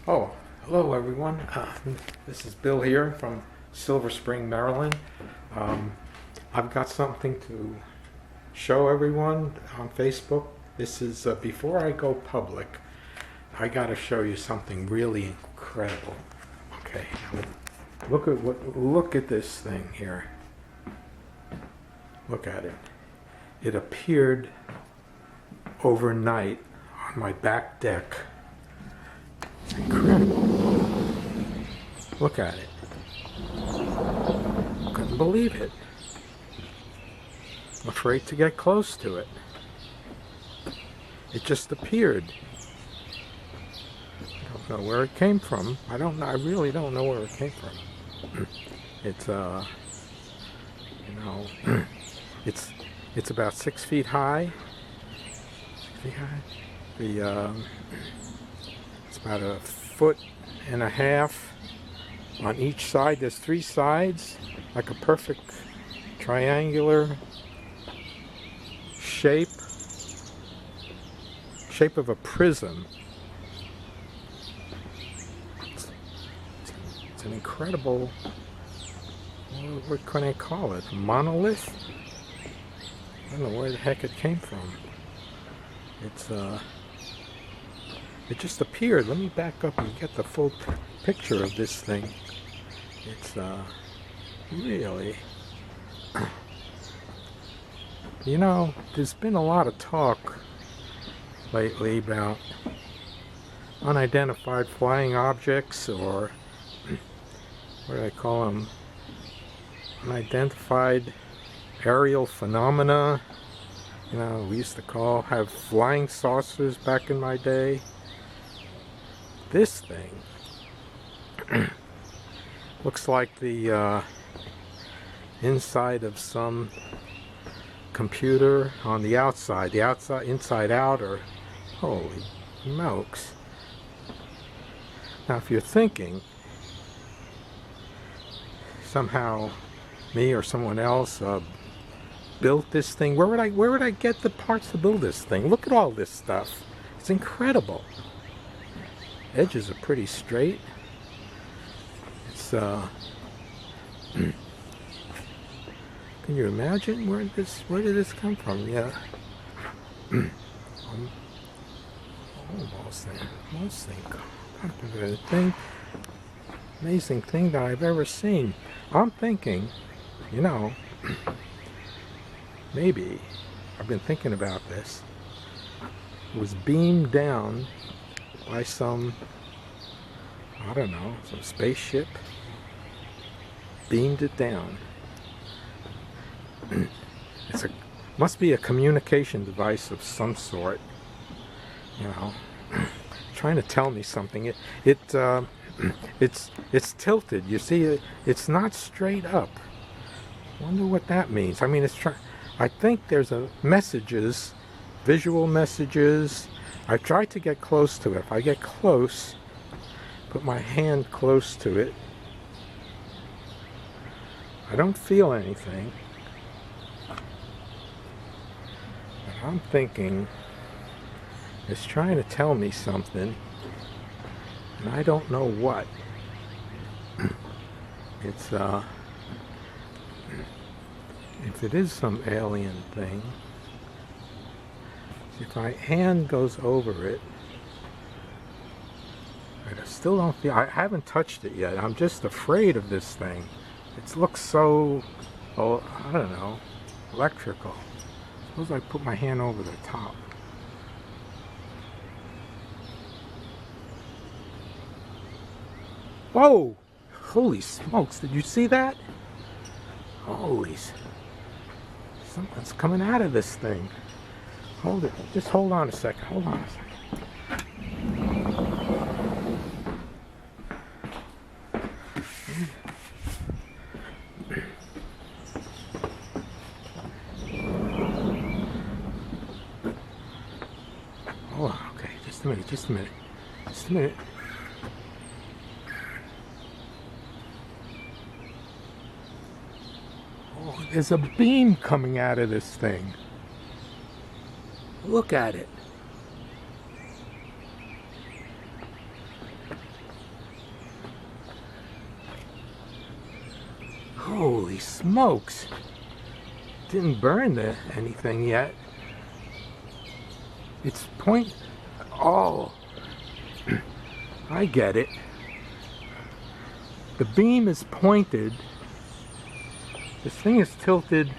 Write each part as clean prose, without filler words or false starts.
Oh, hello everyone. This is Bill here from Silver Spring, Maryland. I've got something to show everyone on Facebook. This is before I go public. I got to show you something really incredible. Okay, look at this thing here. Look at it. It appeared overnight on my back deck. It's incredible. Look at it. Couldn't believe it. I'm afraid to get close to it. It just appeared. I don't know where it came from. I really don't know where it came from. It's it's about 6 feet high. 6 feet high. It's about 1.5 feet on each side. There's 3 sides, like a perfect triangular shape of a prism. It's an incredible, what can I call it? Monolith? I don't know where the heck it came from. It just appeared. Let me back up and get the full picture of this thing. It's really, you know, there's been a lot of talk lately about unidentified flying objects, or what do I call them? Unidentified aerial phenomena. You know, we used to have flying saucers back in my day. This thing looks like the inside of some computer on the outside, inside out, or holy smokes. Now, if you're thinking somehow me or someone else built this thing, where would I get the parts to build this thing? Look at all this stuff. It's incredible. Edges are pretty straight. It's can you imagine where did this come from? Yeah. Almost thing. Amazing thing that I've ever seen. I'm thinking, you know, maybe I've been thinking about this. It was beamed down by some, I don't know, some spaceship. Beamed it down. Must be a communication device of some sort. You know, trying to tell me something. It's tilted. You see, it's not straight up. Wonder what that means. I mean, I think there's messages, visual messages. I tried to get close to it. If I get close, put my hand close to it, I don't feel anything. But I'm thinking it's trying to tell me something, and I don't know what. It's if it is some alien thing, if my hand goes over it, I still don't feel. I haven't touched it yet. I'm just afraid of this thing. It looks so, oh, I don't know, electrical. Suppose I put my hand over the top. Whoa! Holy smokes, did you see that? Holy, something's coming out of this thing. Hold it, just hold on a second, hold on a second. Oh, okay, just a minute. Oh, there's a beam coming out of this thing. Look at it. Holy smokes! Didn't burn anything yet. It's point. Oh, I get it. The beam is pointed. This thing is tilted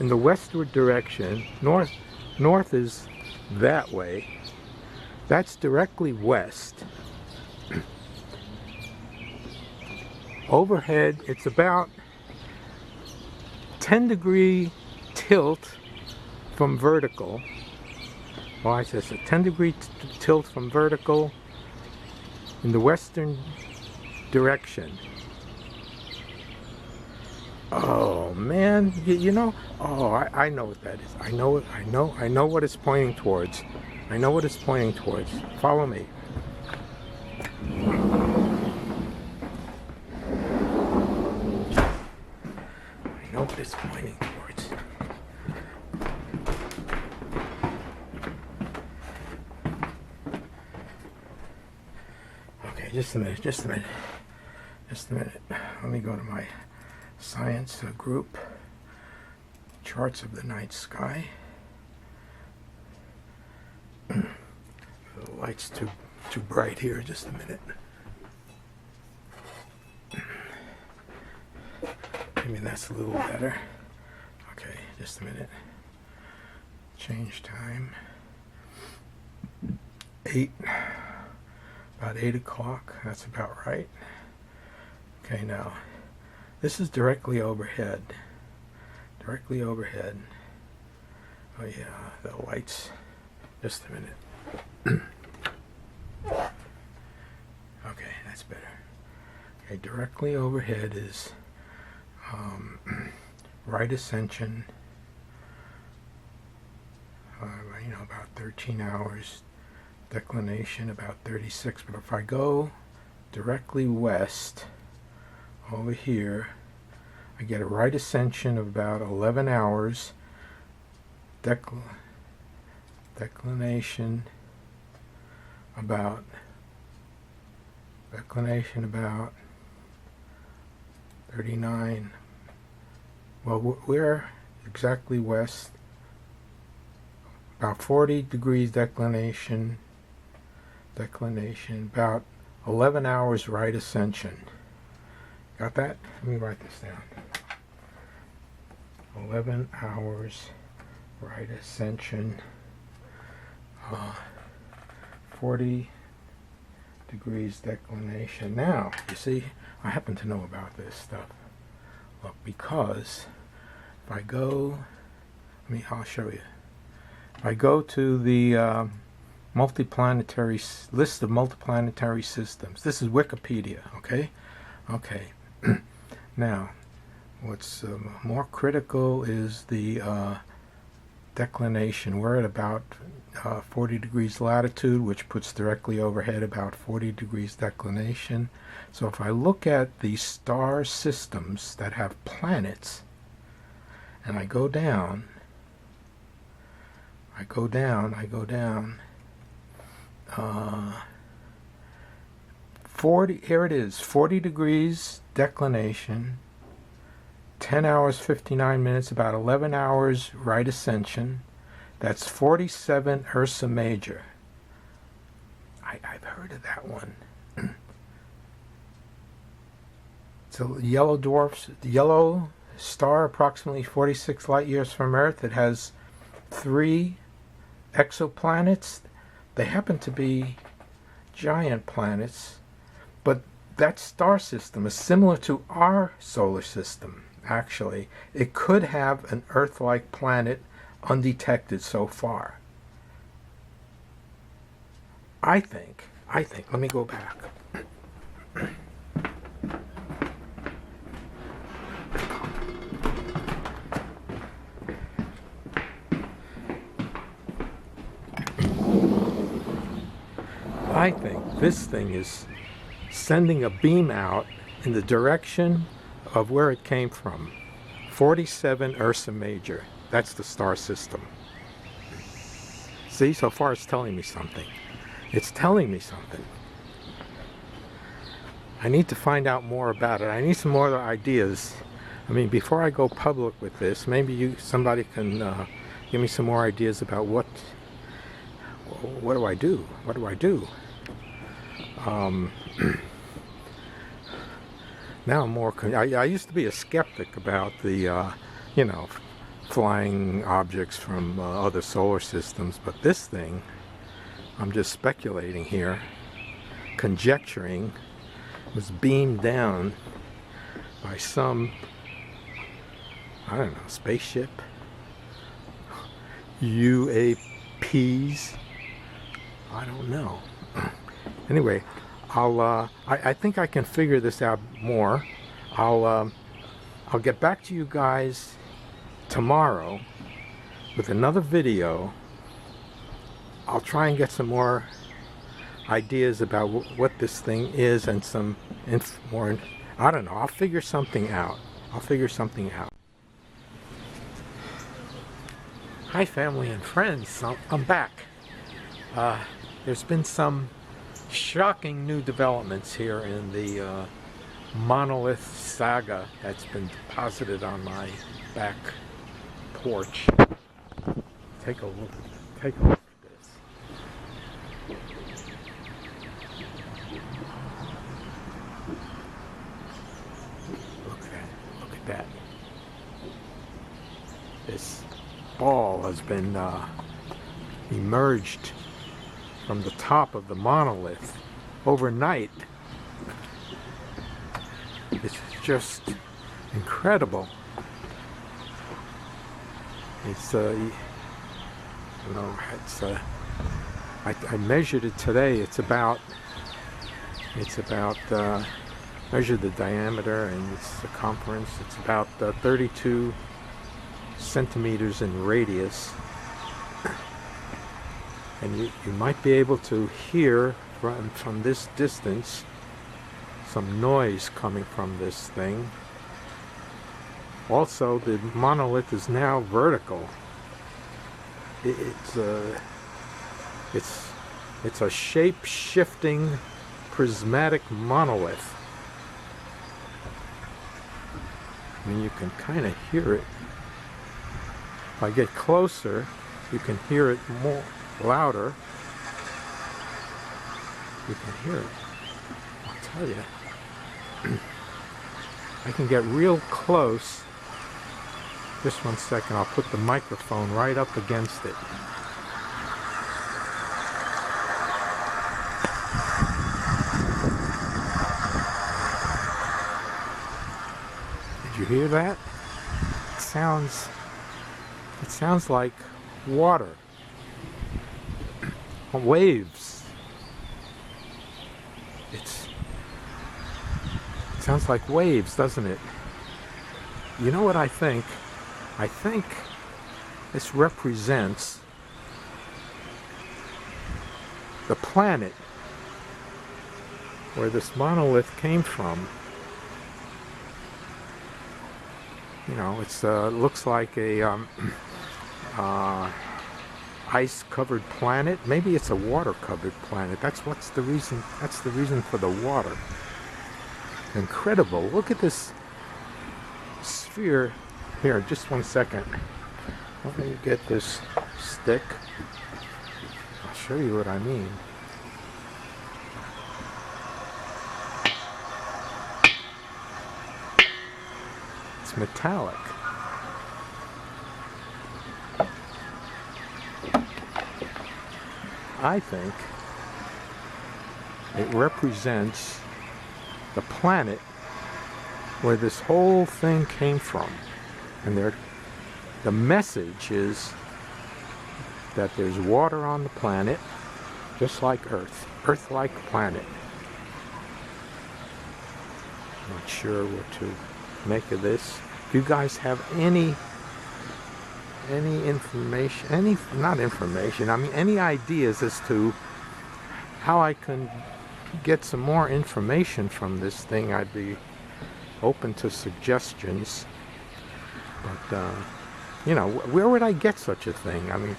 in the westward direction. North is that way. That's directly west. Overhead, it's about 10-degree tilt from vertical. Well, I said a 10-degree tilt from vertical in the western direction. Oh man, you know, oh, I know what that is. I know what it's pointing towards. I know what it's pointing towards. Follow me. I know what it's pointing towards. Okay, just a minute. Let me go to my science group. Charts of the night sky. The light's too bright here. Just a minute. Maybe that's a little better. Okay, just a minute. Change time. About 8 o'clock. That's about right. Okay, now this is directly overhead. Directly overhead. Oh yeah, the lights. Just a minute. Okay, that's better. Okay, directly overhead is right ascension. About 13 hours. Declination about 36. But if I go directly west over here, I get a right ascension of about 11 hours. Declination about 39. Well, we're exactly west. About 40 degrees declination, about 11 hours right ascension. Got that? Let me write this down. 11 hours right ascension, 40 degrees declination. Now, you see, I happen to know about this stuff. Look, because if I go, I'll show you. If I go to the multiplanetary list of multiplanetary systems, this is Wikipedia, okay? Okay. Now, what's more critical is the declination. We're at about 40 degrees latitude, which puts directly overhead about 40 degrees declination. So if I look at the star systems that have planets, and I go down, 40, here it is, 40 degrees declination, 10 hours 59 minutes, about 11 hours right ascension. That's 47 Ursa Major. I've heard of that one. It's a yellow dwarf, yellow star, approximately 46 light years from Earth. It has 3 exoplanets. They happen to be giant planets, but that star system is similar to our solar system. Actually, it could have an Earth-like planet undetected so far. I think, let me go back. I think this thing is sending a beam out in the direction of where it came from. 47 Ursa Major. That's the star system. See, so far it's telling me something. It's telling me something. I need to find out more about it. I need some more ideas. I mean, before I go public with this, maybe somebody can give me some more ideas about what do I do? What do I do? Now I'm more. I used to be a skeptic about the, you know, flying objects from other solar systems, but this thing, I'm just speculating here, conjecturing, was beamed down by some, I don't know, spaceship, UAPs, I don't know. Anyway, I think I can figure this out more. I'll get back to you guys tomorrow with another video. I'll try and get some more ideas about what this thing is and some more. I don't know. I'll figure something out. Hi, family and friends. I'm back. There's been some shocking new developments here in the Monolith saga that's been deposited on my back porch. Take a look at this. Look at that. This ball has been emerged from the top of the monolith overnight. It's just incredible. It's you know, it's I measured it today. It's about measured the diameter and its circumference. It's about 32 centimeters in radius. And you might be able to hear from this distance some noise coming from this thing. Also, the monolith is now vertical. It's a shape-shifting prismatic monolith. I mean, you can kind of hear it. If I get closer, you can hear it more louder. You can hear it. I'll tell you. I can get real close. Just one second. I'll put the microphone right up against it. Did you hear that? It sounds like water. Waves. It sounds like waves, doesn't it? You know what I think? I think this represents the planet where this monolith came from. You know, it looks like a ice-covered planet. Maybe it's a water-covered planet. That's the reason for the water. Incredible. Look at this sphere. Here, just one second. Let me get this stick. I'll show you what I mean. It's metallic. I think it represents the planet where this whole thing came from. And the message is that there's water on the planet, just like Earth. Earth-like planet. Not sure what to make of this. If you guys have any information, any ideas as to how I can get some more information from this thing, I'd be open to suggestions. But you know, where would I get such a thing? I mean,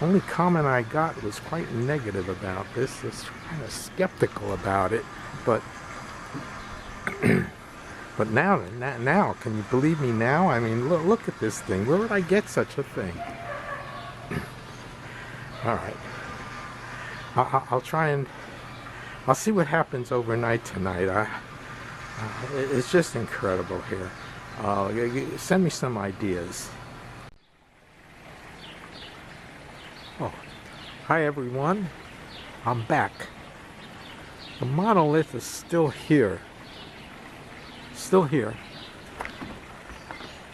only comment I got was quite negative about this. It's kind of skeptical about it, but But now, can you believe me now? I mean, look at this thing. Where would I get such a thing? All right. I'll try and I'll see what happens overnight tonight. It's just incredible here. Send me some ideas. Oh, hi everyone. I'm back. The monolith is still here. Still here.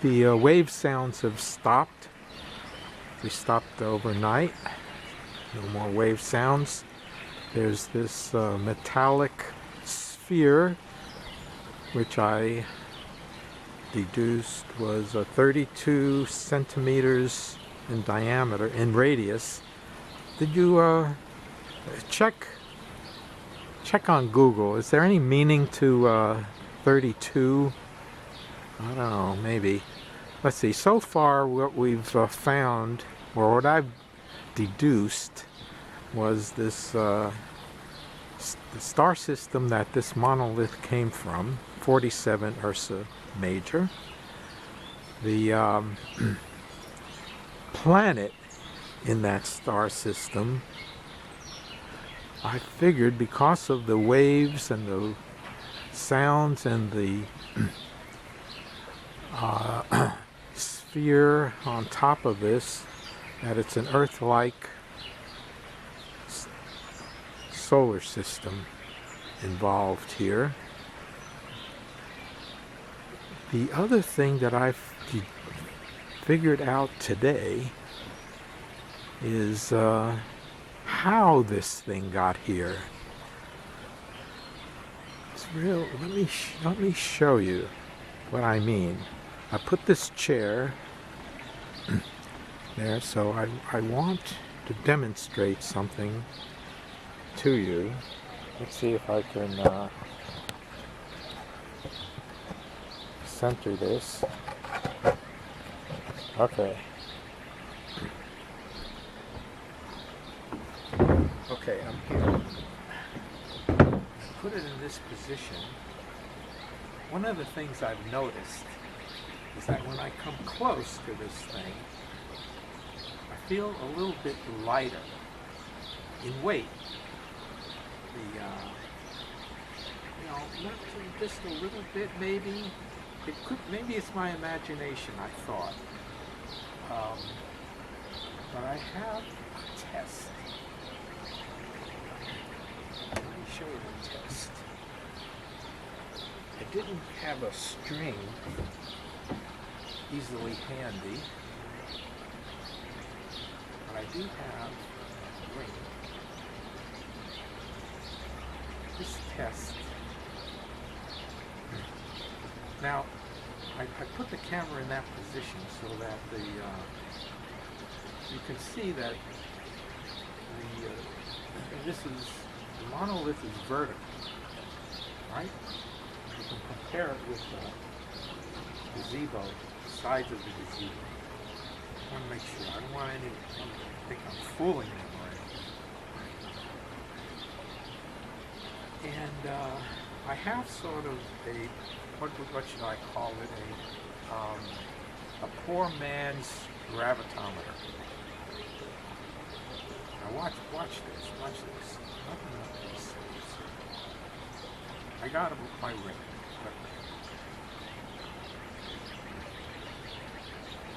The wave sounds have stopped. They stopped overnight. No more wave sounds. There's this metallic sphere, which I deduced was 32 centimeters in diameter, in radius. Did you check on Google? Is there any meaning to 32? I don't know, maybe. Let's see, so far what we've found, or what I've deduced, was this the star system that this monolith came from, 47 Ursa Major. The planet in that star system, I figured, because of the waves and the sounds and the sphere on top of this, that it's an Earth-like solar system involved here. The other thing that I've figured out today is how this thing got here. It's real. Let me show you what I mean. I put this chair there, so I want to demonstrate something to you. Let's see if I can center this. Okay. Okay, I'm here. Put it in this position. One of the things I've noticed is that when I come close to this thing, I feel a little bit lighter in weight. Just a little bit, maybe. Maybe it's my imagination, I thought. But I have a test. Let me show you the test. I didn't have a string easily handy, but I do have a ring. This test. Now, I put the camera in that position so that you can see that the monolith is vertical, right? You can compare it with the gazebo, the sides of the gazebo. I want to make sure. I don't want anyone to think I'm fooling them or anything. And I have sort of what should I call it? A poor man's gravitometer. Now watch this. Nothing like this. I got it with my ring.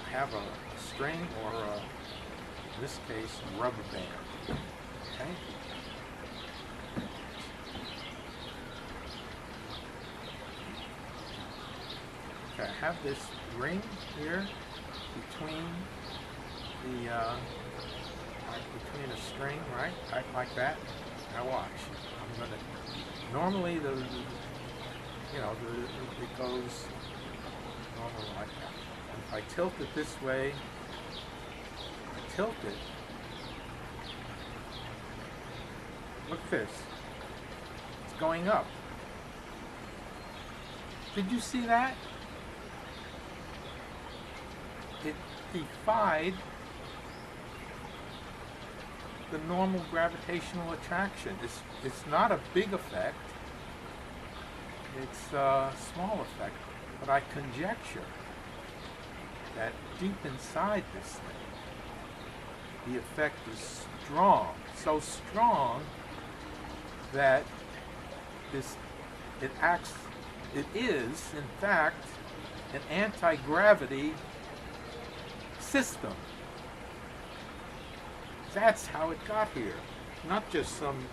I have a string, or in this case, a rubber band. Okay. I have this ring here between between a string, right? Like that. Now watch. I'm gonna. Normally it goes normally like that. And if I tilt it this way, look at this. It's going up. Did you see that? It defied the normal gravitational attraction. It's not a big effect, It's a small effect, but I conjecture that deep inside this thing, the effect is strong, so strong that it is, in fact, an anti-gravity system. That's how it got here. Not just some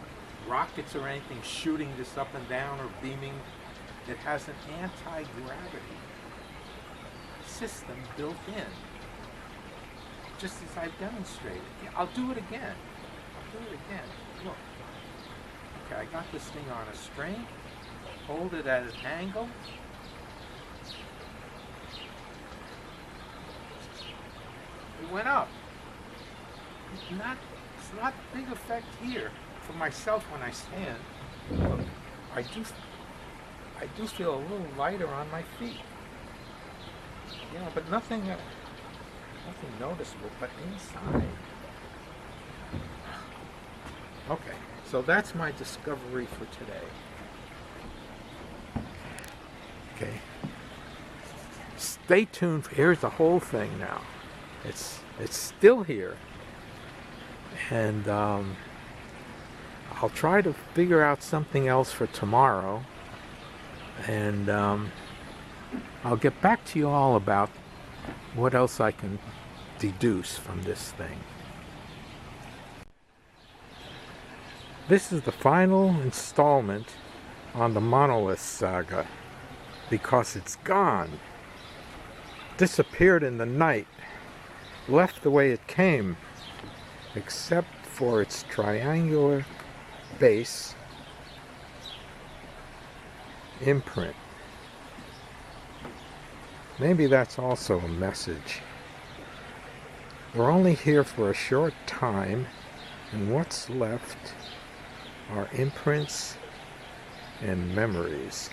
rockets or anything shooting this up and down or beaming. It has an anti-gravity system built in, just as I've demonstrated. Yeah, I'll do it again. Look. Okay, I got this thing on a string. Hold it at an angle. It went up. It's not a big effect here for myself when I stand. Look, I do feel a little lighter on my feet. You know, but nothing noticeable, but inside. Okay, so that's my discovery for today. Okay. Stay tuned. Here's the whole thing now. It's still here. And I'll try to figure out something else for tomorrow. And I'll get back to you all about what else I can deduce from this thing. This is the final installment on the Monolith saga, because it's gone. Disappeared in the night, left the way it came, except for its triangular base imprint. Maybe that's also a message. We're only here for a short time, and what's left are imprints and memories.